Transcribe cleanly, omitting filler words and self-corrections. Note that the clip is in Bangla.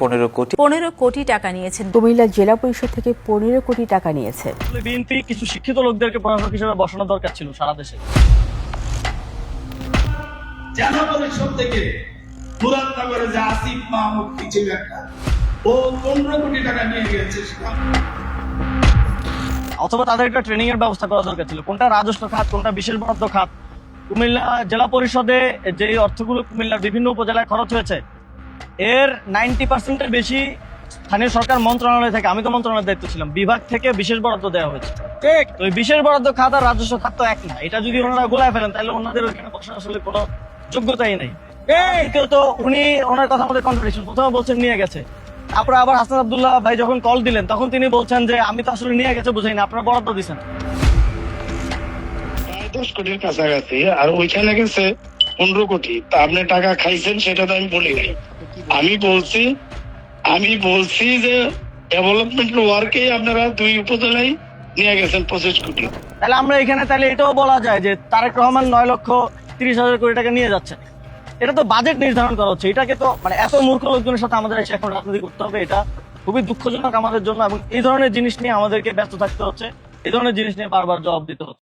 15 কোটি টাকা নিয়েছেন। কুমিল্লা জেলা পরিষদ থেকে 15 কোটি টাকা নিয়েছে। বিএনপি কিছু শিক্ষিত লোকদেরকে প্রশাসক হিসেবে বসানো দরকার ছিল সারা দেশে। জেলা পরিষদ থেকে মুরাদনগরে যে আসিফ মাহমুদ ছিল একটা, ও 15 কোটি টাকা নিয়ে গেছে। অথবা তাদের একটা ট্রেনিং এর ব্যবস্থা করা দরকার ছিল, কোনটা রাজস্ব খাত, কোনটা বিশেষ বরাদ্দ খাত। কুমিল্লা জেলা পরিষদে যে অর্থগুলো কুমিল্লার বিভিন্ন উপজেলায় খরচ হয়েছে, এর 90% বেশি স্থানীয় সরকার মন্ত্রণালয় থেকে, আমি তো মন্ত্রণালয়ের দায়িত্ব ছিলাম, বিভাগ থেকে বিশেষ বরাদ্দ দেওয়া হয়েছে। ঠিক, তো এই বিশেষ বরাদ্দ খাত আর রাজস্ব খাত তো এক না। এটা যদি ওনারা গোলায় ফেলেন তাহলে ওনাদের ওইখানে বসার আসলে কোনো যোগ্যতাই নেই। কেউ তো উনি ওনার কথা মধ্যে কন্ট্রাডিকশন, প্রথমে বলছেন নিয়ে গেছে, তারপরে আবার হাসান আব্দুল্লাহ ভাই যখন কল দিলেন তখন তিনি বলছেন যে আমি তো আসলে নিয়ে গেছে বুঝাইনি, আপনারা বরাদ্দ দিচ্ছেন। 10 কোটির কাছাকাছি, আর ওইখানে গেছে 15 কোটি। তা আপনি টাকা খাইছেন সেটা তো আমি বলি নাই। আমি বলছি যে ডেভেলপমেন্ট ওয়ার্কে আপনারা 2 উপজেলায় নিয়ে গেছেন 25 কোটি। তাহলে আমরা এখানে তাহলে এটাও বলা যায় যে তারেক রহমান 9,30,000 কোটি টাকা নিয়ে যাচ্ছে। এটা তো বাজেট নির্ধারণ করা হচ্ছে, এটাকে তো মানে এত মূর্খ লোকজনের সাথে আমাদের এসে এখন রাজনীতি করতে হবে, এটা খুবই দুঃখজনক আমাদের জন্য। এবং এই ধরনের জিনিস নিয়ে আমাদেরকে ব্যস্ত থাকতে হচ্ছে, এই ধরনের জিনিস নিয়ে বারবার জবাব দিতে হচ্ছে।